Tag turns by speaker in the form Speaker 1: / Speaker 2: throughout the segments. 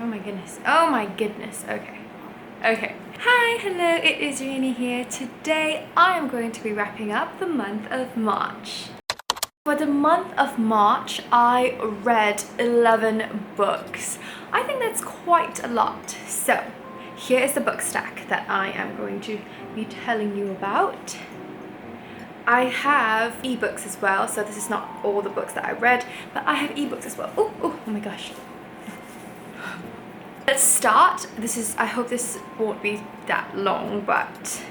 Speaker 1: Oh my goodness. Oh my goodness. Okay. Okay. Hi, hello, it is Reene here. Today I am going to be wrapping up the month of March. For the month of March, I read 11 books. I think that's quite a lot. So, here is the book stack that I am going to be telling you about. I have ebooks as well, so this is not all the books that I read, but I have ebooks as well. Oh my gosh. Let's start. I hope this won't be that long, but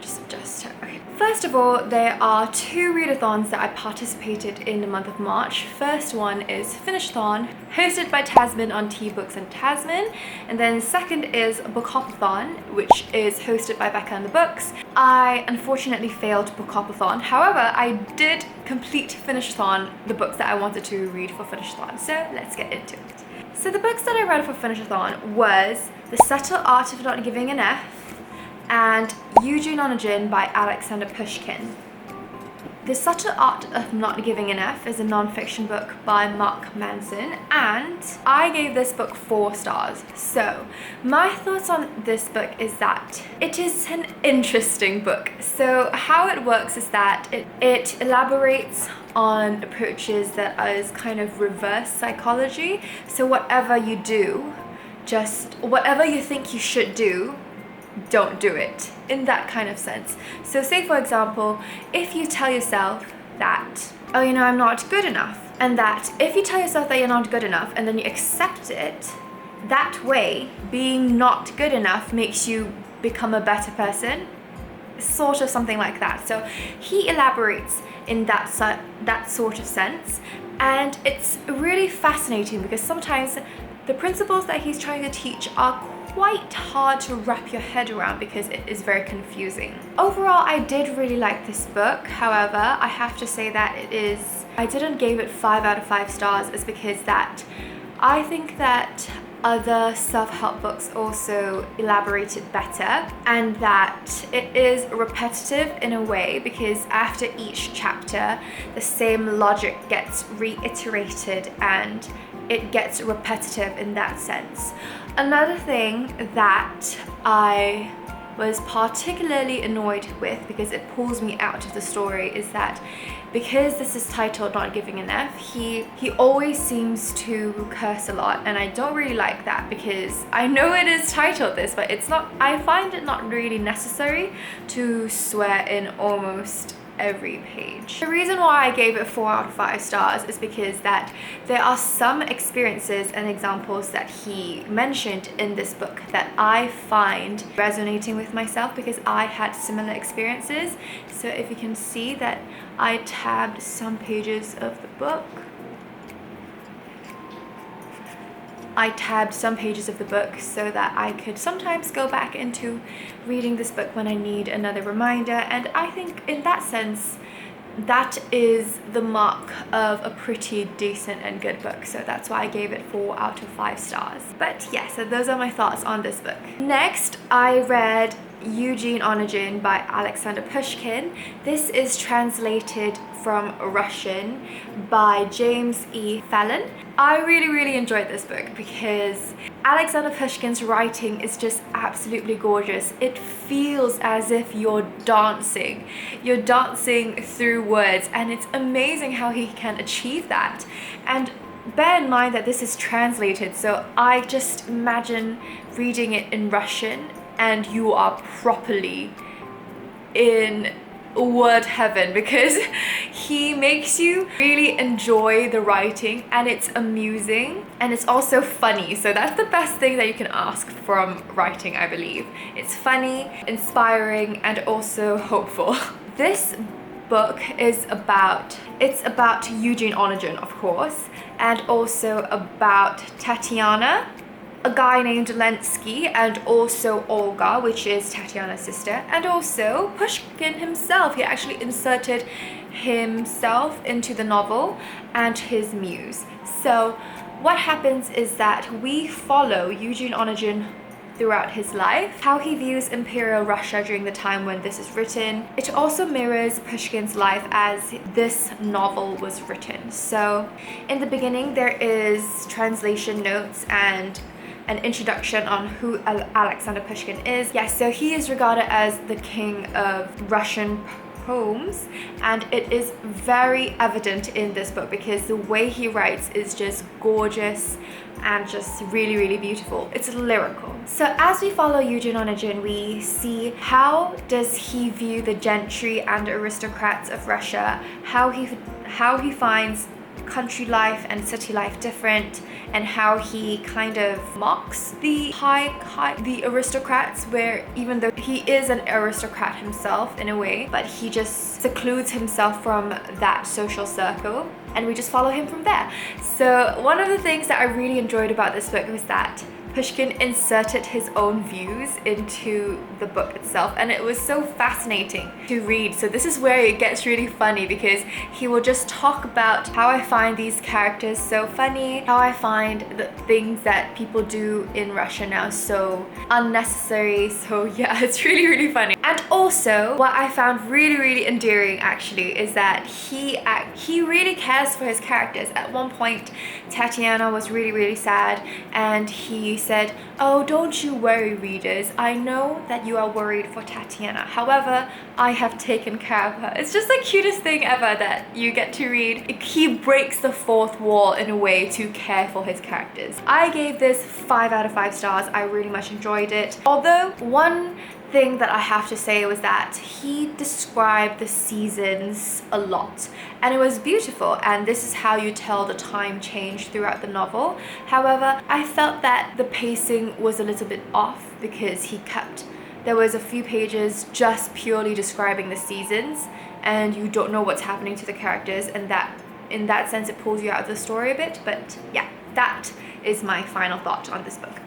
Speaker 1: just adjust it. Okay. First of all, there are 2 readathons that I participated in the month of March. First one is Finishathon, hosted by Tazmyn on T-Books and Tazmyn. And then second is Bookoplathon, which is hosted by Becca and the Books. I unfortunately failed Bookoplathon. However, I did complete Finishathon, the books that I wanted to read for Finishathon. So let's get into it. So the books that I read for Finishathon was The Subtle Art of Not Giving an F and Eugene Onogen by Alexander Pushkin. The Subtle Art of Not Giving an F is a non-fiction book by Manson, and I gave this book 4 stars. So my thoughts on this book is that it is an interesting book. So how it works is that it elaborates on approaches that is kind of reverse psychology. So whatever you do, just whatever you think you should do, don't do it, in that kind of sense. So say for example, if you tell yourself that, oh, you know, I'm not good enough, and that if you tell yourself that you're not good enough and then you accept it, that way being not good enough makes you become a better person, sort of something like that. So he elaborates in that sort of sense, and it's really fascinating because sometimes the principles that he's trying to teach are quite hard to wrap your head around because it is very confusing. Overall, I did really like this book. However, I have to say that I didn't give it 5 out of 5 stars, is because that I think that other self-help books also elaborated better, and that it is repetitive in a way because after each chapter the same logic gets reiterated and it gets repetitive in that sense. Another thing that I was particularly annoyed with, because it pulls me out of the story, is that because this is titled Not Giving an F, he always seems to curse a lot, and I don't really like that because I know it is titled this, but it's not. I find it not really necessary to swear in almost every page. The reason why I gave it 4 out of 5 stars is because that there are some experiences and examples that he mentioned in this book that I find resonating with myself because I had similar experiences. So if you can see that I tabbed some pages of the book. I tabbed some pages of the book so that I could sometimes go back into reading this book when I need another reminder, and I think in that sense that is the mark of a pretty decent and good book, so that's why I gave it 4 out of 5 stars. But yeah, so those are my thoughts on this book. Next, I read Eugene Onogen by Alexander Pushkin. This is translated from Russian by James E. Fallon. I really enjoyed this book because Alexander Pushkin's writing is just absolutely gorgeous. It feels as if you're dancing through words, and it's amazing how he can achieve that. And bear in mind that this is translated, so I just imagine reading it in Russian and you are properly in word heaven, because he makes you really enjoy the writing, and it's amusing and it's also funny. So that's the best thing that you can ask from writing, I believe. It's funny, inspiring, and also hopeful. This book is about Eugene Onogen, of course, and also about Tatiana, a guy named Lensky, and also Olga, which is Tatiana's sister, and also Pushkin himself. He actually inserted himself into the novel and his muse. So what happens is that we follow Eugene Onogen throughout his life, how he views Imperial Russia during the time when this is written. It also mirrors Pushkin's life as this novel was written. So in the beginning there is translation notes and an introduction on who Alexander Pushkin is. Yes, so he is regarded as the king of Russian poems, and it is very evident in this book because the way he writes is just gorgeous and just really, really beautiful. It's lyrical. So as we follow Eugene Onogen, we see how does he view the gentry and aristocrats of Russia, how he finds country life and city life different, and how he kind of mocks the the aristocrats, where even though he is an aristocrat himself in a way, but he just secludes himself from that social circle, and we just follow him from there. So one of the things that I really enjoyed about this book was that Pushkin inserted his own views into the book itself, and it was so fascinating to read. So this is where it gets really funny, because he will just talk about how I find these characters so funny, how I find the things that people do in Russia now so unnecessary. So yeah, it's really, really funny. And also what I found really, really endearing actually is that he really cares for his characters. At one point, Tatiana was really, really sad, and he said, "Oh, don't you worry, readers. I know that you are worried for Tatiana. However, I have taken care of her." It's just the cutest thing ever that you get to read. He breaks the fourth wall in a way to care for his characters. I gave this 5 out of 5 stars. I really much enjoyed it. Although one thing that I have to say was that he described the seasons a lot, and it was beautiful, and this is how you tell the time change throughout the novel. However, I felt that the pacing was a little bit off, because there was a few pages just purely describing the seasons, and you don't know what's happening to the characters, and that in that sense it pulls you out of the story a bit. But yeah, that is my final thought on this book.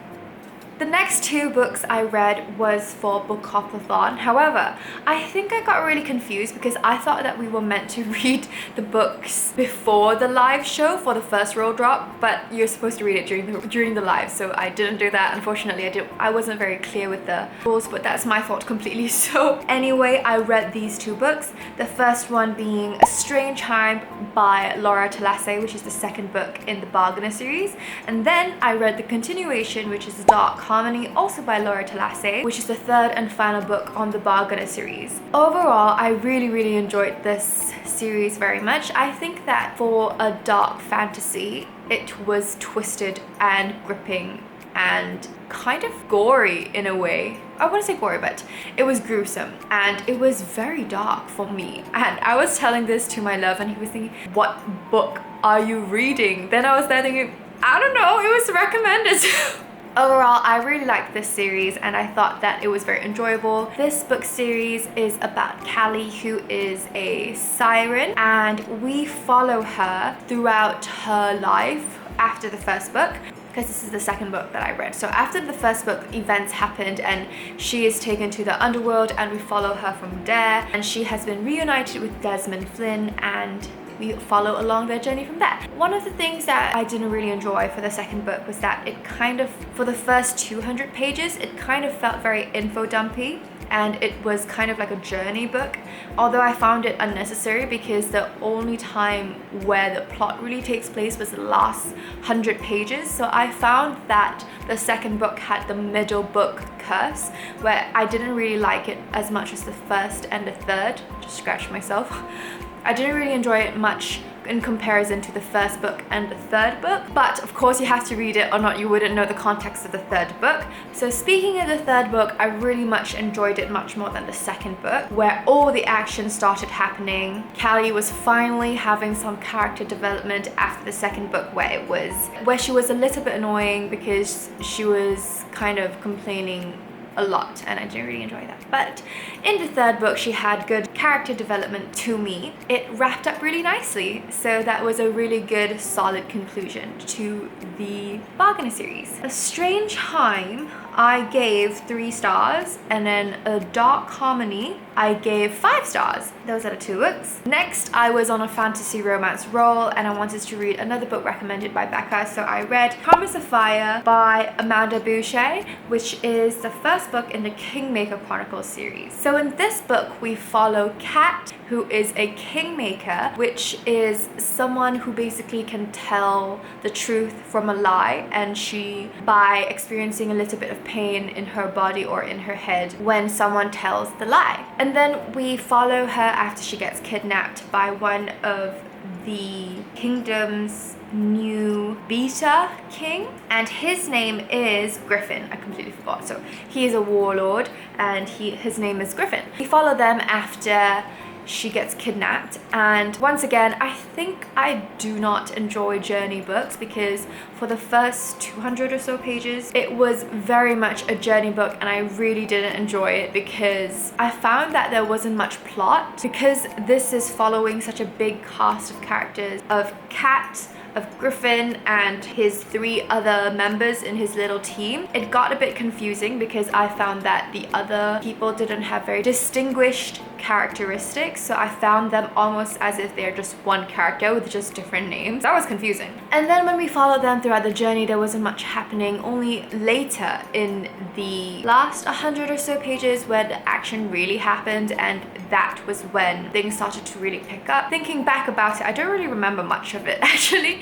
Speaker 1: The next 2 books I read was for Bookoplathon. However, I think I got really confused because I thought that we were meant to read the books before the live show for the first roll drop, but you're supposed to read it during the live, so I didn't do that. Unfortunately, I wasn't very clear with the rules, but that's my fault completely. So anyway, I read these 2 books. The first one being A Strange Time by Thalassa, which is the second book in the Bargainer series, and then I read the continuation, which is Dark Harmony, also by Thalassa, which is the third and final book on the Bargainer series. Overall, I really, really enjoyed this series very much. I think that for a dark fantasy, it was twisted and gripping and kind of gory in a way. I wouldn't say gory, but it was gruesome, and it was very dark for me. And I was telling this to my love, and he was thinking, "What book are you reading?" Then I was there thinking, I don't know, it was recommended. Overall, I really liked this series, and I thought that it was very enjoyable. This book series is about Callie, who is a siren, and we follow her throughout her life after the first book, because this is the second book that I read. So after the first book, events happened and she is taken to the underworld, and we follow her from there, and she has been reunited with Desmond Flynn, and we follow along their journey from there. One of the things that I didn't really enjoy for the second book was that it kind of, for the first 200 pages, it kind of felt very info dumpy, and it was kind of like a journey book, although I found it unnecessary because the only time where the plot really takes place was the last 100 pages. So I found that the second book had the middle book curse, where I didn't really like it as much as the first and the third. Just scratched myself. I didn't really enjoy it much in comparison to the first book and the third book, but of course you have to read it or not you wouldn't know the context of the third book. So speaking of the third book, I really much enjoyed it much more than the second book, where all the action started happening. Callie was finally having some character development after the second book, where she was a little bit annoying because she was kind of complaining a lot, and I didn't really enjoy that. But in the third book, she had good character development to me. It wrapped up really nicely, so that was a really good, solid conclusion to the Bargainer series. A Strange Time, I gave 3 stars, and then a dark comedy I gave 5 stars. Those are the 2 books. Next, I was on a fantasy romance roll and I wanted to read another book recommended by Becca, so I read Promise of Fire by Amanda Bouchet, which is the first book in the Kingmaker Chronicles series. So in this book, we follow Kat, who is a kingmaker, which is someone who basically can tell the truth from a lie, and she, by experiencing a little bit of pain in her body or in her head when someone tells the lie. And then we follow her after she gets kidnapped by one of the kingdom's new beta king, and his name is Griffin. I completely forgot. So he is a warlord and his name is Griffin. We follow them after she gets kidnapped, and once again, I think I do not enjoy journey books because for the first 200 or so pages it was very much a journey book, and I really didn't enjoy it because I found that there wasn't much plot, because this is following such a big cast of characters of Kat, of Griffin, and his 3 other members in his little team. It got a bit confusing because I found that the other people didn't have very distinguished characteristics, so I found them almost as if they're just one character with just different names. That was confusing. And then when we followed them throughout the journey, there wasn't much happening. Only later in the last 100 or so pages where the action really happened, and that was when things started to really pick up. Thinking back about it, I don't really remember much of it actually,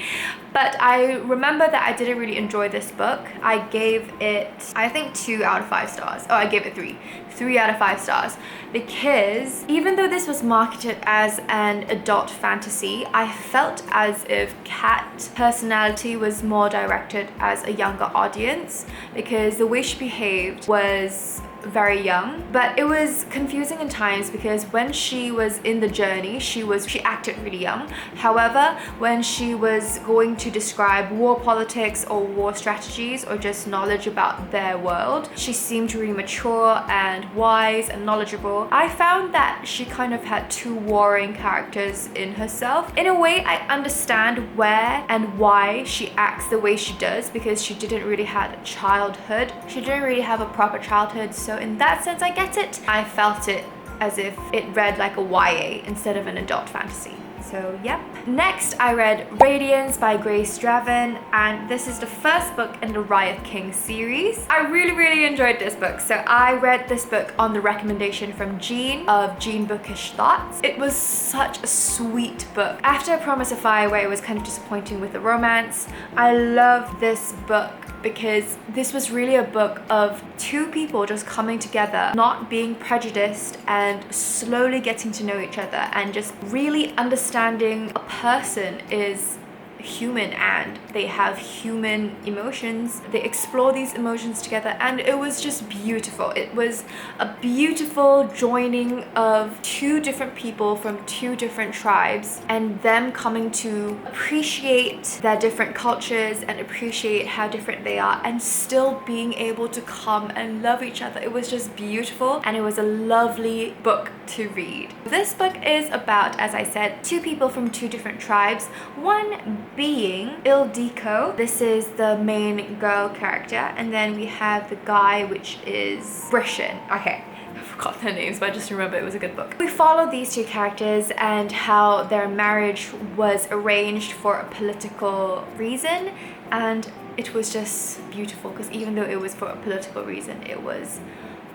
Speaker 1: but I remember that I didn't really enjoy this book. I gave it, I think, 2 out of 5 stars. Oh, I gave it 3 out of 5 stars, because even though this was marketed as an adult fantasy, I felt as if Kat's personality was more directed as a younger audience, because the way she behaved was very young. But it was confusing in times because when she was in the journey, she acted really young. However, when she was going to describe war politics or war strategies or just knowledge about their world, she seemed really mature and wise and knowledgeable. I found that she kind of had 2 warring characters in herself. In a way, I understand where and why she acts the way she does, because she didn't really have a childhood. She didn't really have a proper childhood, so in that sense I get it. I felt it as if it read like a YA instead of an adult fantasy. So yep. Next, I read Radiance by Draven, and this is the first book in the Riot King series. I really enjoyed this book. So I read this book on the recommendation from Jean of Jean Bookish Thoughts. It was such a sweet book. After A Promise of Fire, where it was kind of disappointing with the romance, I love this book because this was really a book of 2 people just coming together, not being prejudiced, and slowly getting to know each other and just really understanding a person is human and they have human emotions. They explore these emotions together, and it was just beautiful. It was a beautiful joining of 2 different people from 2 different tribes, and them coming to appreciate their different cultures and appreciate how different they are, and still being able to come and love each other. It was just beautiful, and it was a lovely book to read. This book is about, as I said, 2 people from 2 different tribes, one being Ildiko. This is the main girl character, and then we have the guy, which is Christian. Okay, I forgot their names, but I just remember it was a good book. We follow these 2 characters and how their marriage was arranged for a political reason, and it was just beautiful because even though it was for a political reason, it was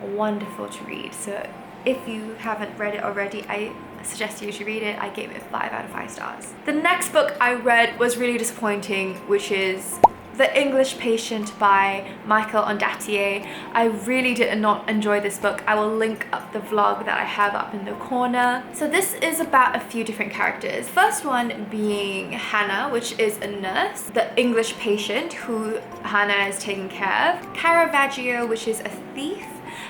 Speaker 1: wonderful to read. So if you haven't read it already, I suggest you should read it. I gave it 5 out of 5 stars. The next book I read was really disappointing, which is The English Patient by Michael Ondaatje. I really did not enjoy this book. I will link up the vlog that I have up in the corner. So this is about a few different characters. First one being Hannah, which is a nurse. The English patient who Hannah is taking care of. Caravaggio, which is a thief.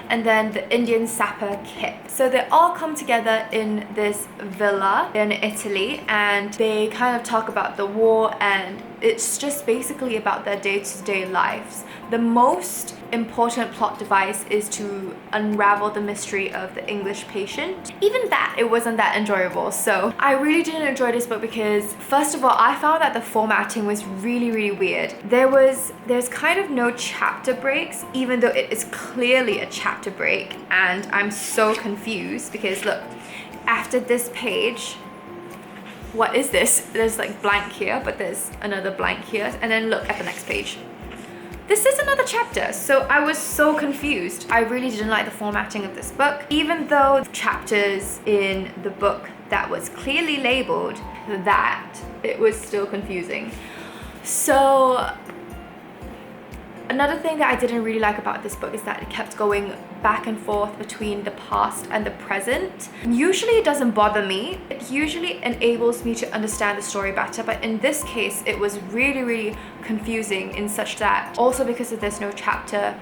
Speaker 1: And then the Indian sapper Kip. So they all come together in this villa in Italy, and they kind of talk about the war and It's just basically about their day-to-day lives. The most important plot device is to unravel the mystery of the English patient. Even that, it wasn't that enjoyable. So I really didn't enjoy this book because, first of all, I found that the formatting was really weird. There's kind of no chapter breaks, even though it is clearly a chapter break, and I'm so confused because look, after this page, what is this? There's like blank here, but there's another blank here, and then look at the next page. This is another chapter, so I was so confused. I really didn't like the formatting of this book, even though chapters in the book that was clearly labeled that, it was still confusing. So another thing that I didn't really like about this book is that it kept going back and forth between the past and the present. Usually it doesn't bother me. It usually enables me to understand the story better, but in this case it was really confusing in such that, also because there's no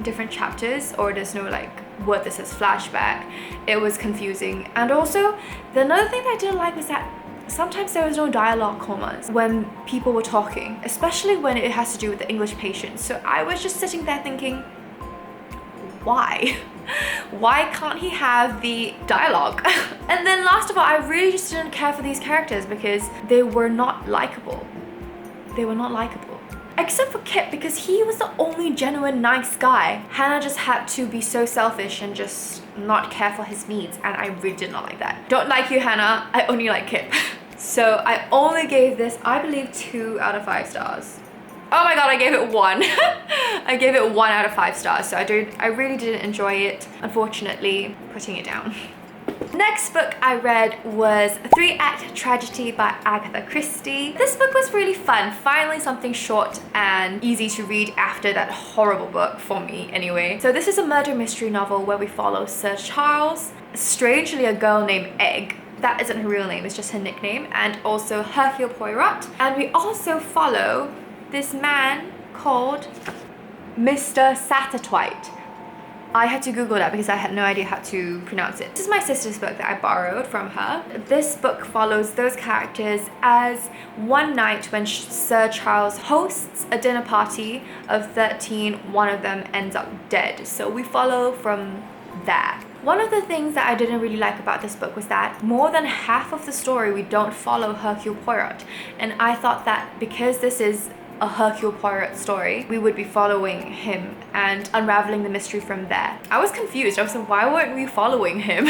Speaker 1: different chapters, or there's no like word that says flashback, it was confusing. And also, another thing that I didn't like was that sometimes there was no dialogue commas when people were talking, especially when it has to do with the English patient. So I was just sitting there thinking, why? Why can't he have the dialogue? And then last of all, I really just didn't care for these characters because they were not likable. They were not likable. Except for Kip, because he was the only genuine nice guy. Hannah just had to be so selfish and just not care for his needs, and I really did not like that. Don't like you, Hannah. I only like Kip. So I only gave this, I believe, 2 out of 5 stars. Oh my god, I gave it 1. I gave it 1 out of 5 stars, so I really didn't enjoy it. Unfortunately, putting it down. Next book I read was 3-Act Tragedy by Agatha Christie. This book was really fun. Finally something short and easy to read after that horrible book, for me anyway. So this is a murder mystery novel where we follow Sir Charles, strangely a girl named Egg. That isn't her real name, it's just her nickname, and also Hercule Poirot. And we also follow this man called Mr. Satterthwaite. I had to Google that because I had no idea how to pronounce it. This is my sister's book that I borrowed from her. This book follows those characters as one night when Sir Charles hosts a dinner party of 13, one of them ends up dead. So we follow from that. One of the things that I didn't really like about this book was that more than half of the story we don't follow Hercule Poirot. And I thought that because this is a Hercule Poirot story, we would be following him and unraveling the mystery from there. I was confused. I was like, why weren't we following him?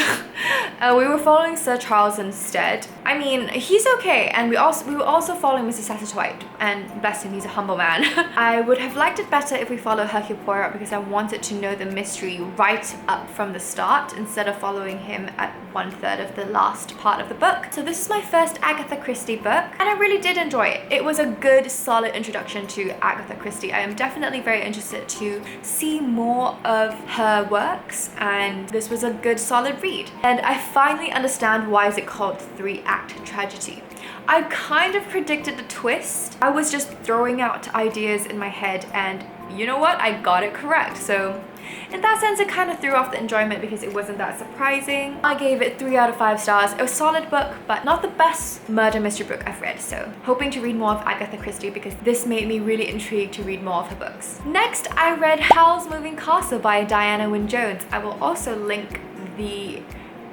Speaker 1: We were following Sir Charles instead. I mean, he's okay, and we were also following Mr. Satterthwaite, and bless him, he's a humble man. I would have liked it better if we followed Hercule Poirot because I wanted to know the mystery right up from the start instead of following him at 1/3 of the last part of the book. So this is my first Agatha Christie book, and I really did enjoy it. It was a good, solid introduction to Agatha Christie. I am definitely very interested to see more of her works, and this was a good, solid read. And I finally understand why is it called 3-Act Tragedy. I kind of predicted the twist. I was just throwing out ideas in my head, and you know what? I got it correct. So in that sense, it kind of threw off the enjoyment because it wasn't that surprising. I gave it 3 out of 5 stars. It was a solid book, but not the best murder mystery book I've read. So hoping to read more of Agatha Christie because this made me really intrigued to read more of her books. Next, I read Howl's Moving Castle by Diana Wynne Jones. I will also link the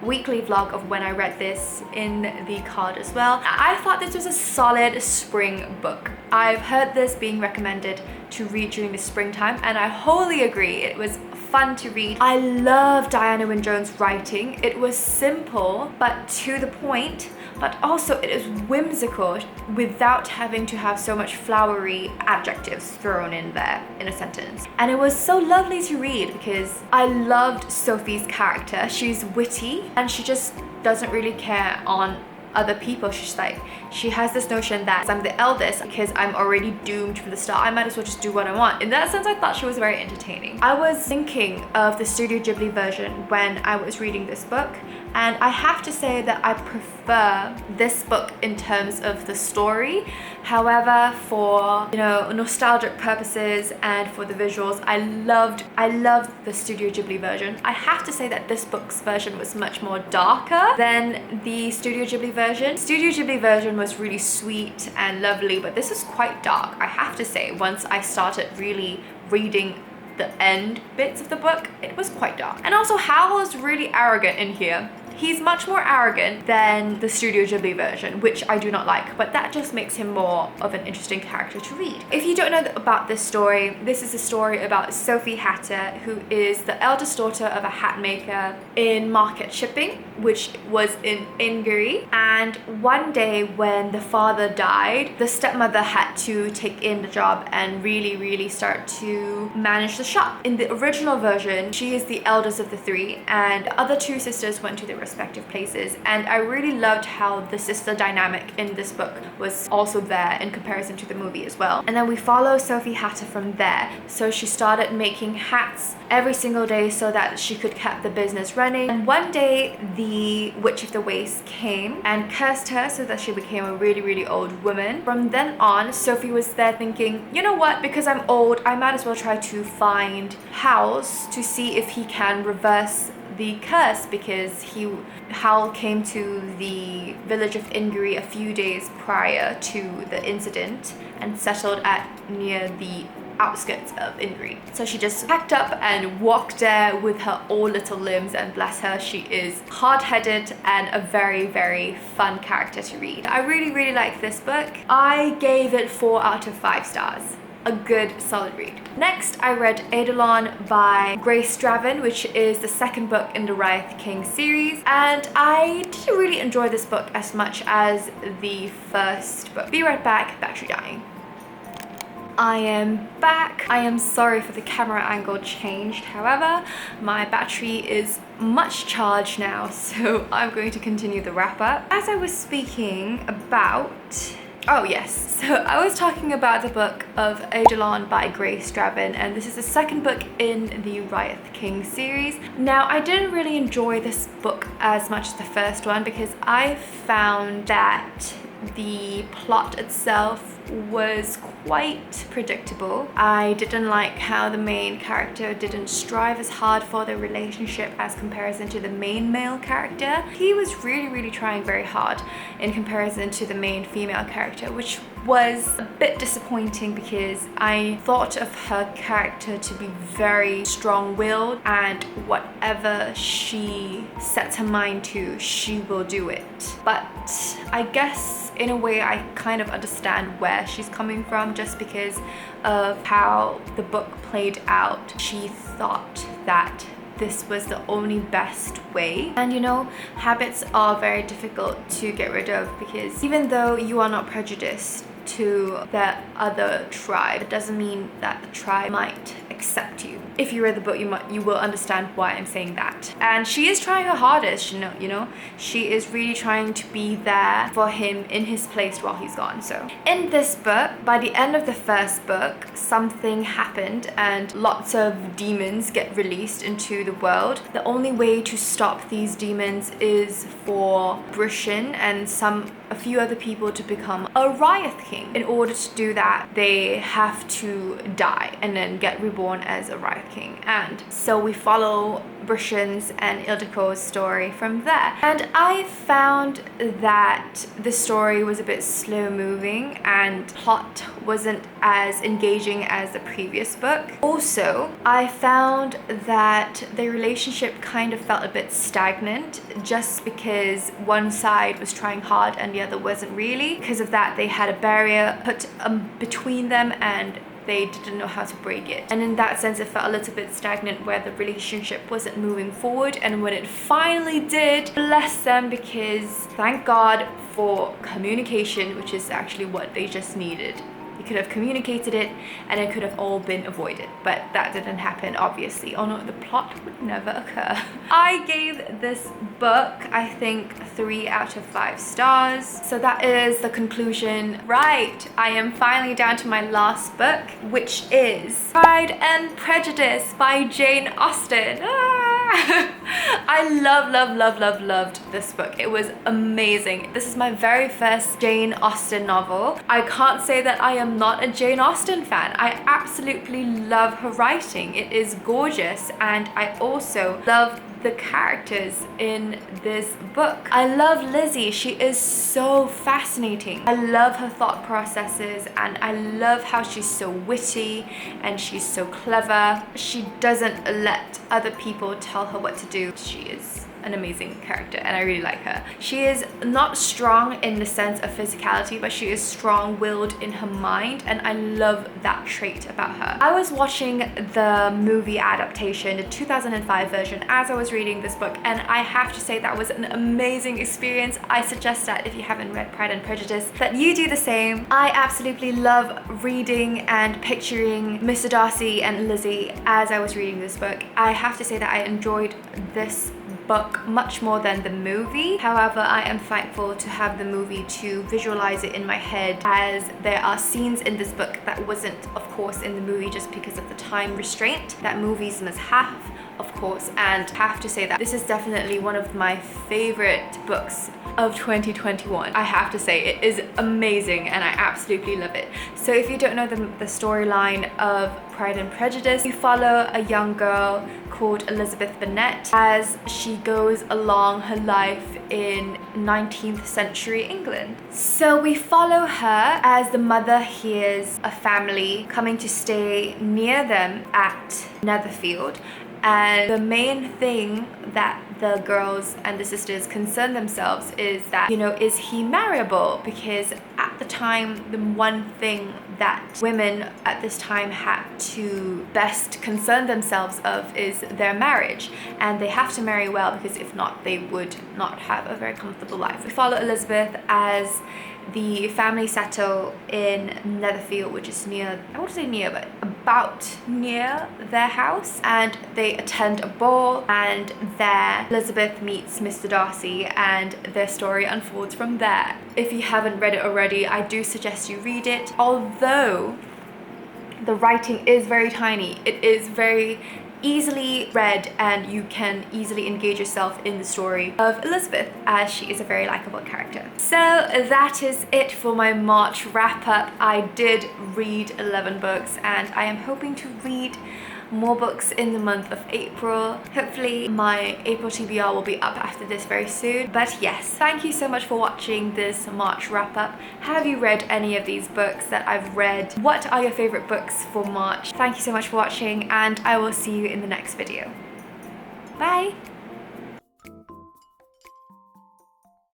Speaker 1: weekly vlog of when I read this in the card as well. I thought this was a solid spring book. I've heard this being recommended to read during the springtime, and I wholly agree. It was fun to read. I love Diana Wynne Jones' writing. It was simple but to the point, but also it is whimsical without having to have so much flowery adjectives thrown in there in a sentence. And it was so lovely to read because I loved Sophie's character. She's witty and she just doesn't really care on other people. She's like, she has this notion that I'm the eldest because I'm already doomed from the start. I might as well just do what I want. In that sense, I thought she was very entertaining. I was thinking of the Studio Ghibli version when I was reading this book, and I have to say that I prefer this book in terms of the story. However, for, you know, nostalgic purposes and for the visuals, I loved the Studio Ghibli version. I have to say that this book's version was much more darker than the Studio Ghibli version. Studio Ghibli version was really sweet and lovely, but this is quite dark, I have to say. Once I started really reading the end bits of the book, it was quite dark. And also Howl was really arrogant in here. He's much more arrogant than the Studio Ghibli version, which I do not like, but that just makes him more of an interesting character to read. If you don't know about this story, this is a story about Sophie Hatter, who is the eldest daughter of a hat maker in market shipping, which was in Ingary. And one day when the father died, the stepmother had to take in the job and really start to manage the shop. In the original version, she is the eldest of the three, and the other two sisters went to their respective places, and I really loved how the sister dynamic in this book was also there in comparison to the movie as well. And then we follow Sophie Hatter from there. So she started making hats every single day so that she could keep the business running. And one day the Witch of the Waste came and cursed her so that she became a really old woman. From then on, Sophie was there thinking, you know what, because I'm old, I might as well try to find Howls to see if he can reverse the curse, because Howl came to the village of Ingary a few days prior to the incident and settled at near the outskirts of Ingary. So she just packed up and walked there with her old little limbs, and bless her, she is hard-headed and a very fun character to read. I really like this book. I gave it 4 out of 5 stars. A good solid read. Next, I read Eidolon by Grace Draven, which is the second book in the Wraith King series, and I didn't really enjoy this book as much as the first book. Be right back, battery dying. I am back. I am sorry for the camera angle changed. However, my battery is much charged now, so I'm going to continue the wrap up. As I was speaking about, oh yes, so I was talking about the book of Eidolon by Grace Draven, and this is the second book in the Wraith King series. Now, I didn't really enjoy this book as much as the first one because I found that the plot itself was quite predictable. I didn't like how the main character didn't strive as hard for the relationship as comparison to the main male character. He was really trying very hard in comparison to the main female character, which was a bit disappointing because I thought of her character to be very strong-willed, and whatever she sets her mind to, she will do it. But I guess in a way I kind of understand where she's coming from, just because of how the book played out. She thought that this was the only best way, and you know, habits are very difficult to get rid of, because even though you are not prejudiced to the other tribe, it doesn't mean that the tribe might accept you. If you read the book, you will understand why I'm saying that. And she is trying her hardest, you know, she is really trying to be there for him in his place while he's gone. So in this book, by the end of the first book, something happened and lots of demons get released into the world. The only way to stop these demons is for Pushkin and a few other people to become a Wraith King. In order to do that, they have to die and then get reborn as a Wraith King. And so we follow Pushkin's and Ildiko's story from there. And I found that the story was a bit slow moving and plot wasn't as engaging as the previous book. Also, I found that the relationship kind of felt a bit stagnant, just because one side was trying hard and the other wasn't really. Because of that, they had a barrier put between them and they didn't know how to break it. And in that sense, it felt a little bit stagnant, where the relationship wasn't moving forward. And when it finally did, bless them, because thank God for communication, which is actually what they just needed. You could have communicated it and it could have all been avoided, but that didn't happen, obviously. Oh no, the plot would never occur. I gave this book, I think, 3 out of 5 stars. So that is the conclusion. Right, I am finally down to my last book, which is Pride and Prejudice by Jane Austen. I loved this book. It was amazing. This is my very first Jane Austen novel. I can't say that I am not a Jane Austen fan. I absolutely love her writing. It is gorgeous, and I also love the characters in this book. I love Lizzie. She is so fascinating. I love her thought processes, and I love how she's so witty and she's so clever. She doesn't let other people tell her what to do. She is an amazing character, and I really like her. She is not strong in the sense of physicality, but she is strong-willed in her mind, and I love that trait about her. I was watching the movie adaptation, the 2005 version, as I was reading this book, and I have to say that was an amazing experience. I suggest that if you haven't read Pride and Prejudice, that you do the same. I absolutely love reading and picturing Mr. Darcy and Lizzie as I was reading this book. I have to say that I enjoyed this book much more than the movie. However, I am thankful to have the movie to visualize it in my head, as there are scenes in this book that wasn't, of course, in the movie just because of the time restraint that movies must have, of course. And I have to say that this is definitely one of my favorite books of 2021. I have to say, it is amazing and I absolutely love it. So if you don't know the storyline of Pride and Prejudice, you follow a young girl called Elizabeth Bennet as she goes along her life in 19th century England. So we follow her as the mother hears a family coming to stay near them at Netherfield, and the main thing that the girls and the sisters concern themselves is that, you know, is he marriable? Because at the time, the one thing that women at this time had to best concern themselves of is their marriage, and they have to marry well, because if not, they would not have a very comfortable life. We follow Elizabeth as the family settle in Netherfield, which is near, I won't say near, but about near their house, and they attend a ball, and there Elizabeth meets Mr. Darcy, and their story unfolds from there. If you haven't read it already, I do suggest you read it. Although the writing is very tiny, it is very easily read, and you can easily engage yourself in the story of Elizabeth, as she is a very likable character. So that is it for my March wrap up. I did read 11 books, and I am hoping to read more books in the month of April. Hopefully my April TBR will be up after this very soon. But yes, thank you so much for watching this March wrap up. Have you read any of these books that I've read? What are your favorite books for March? Thank you so much for watching, and I will see you in the next video. Bye!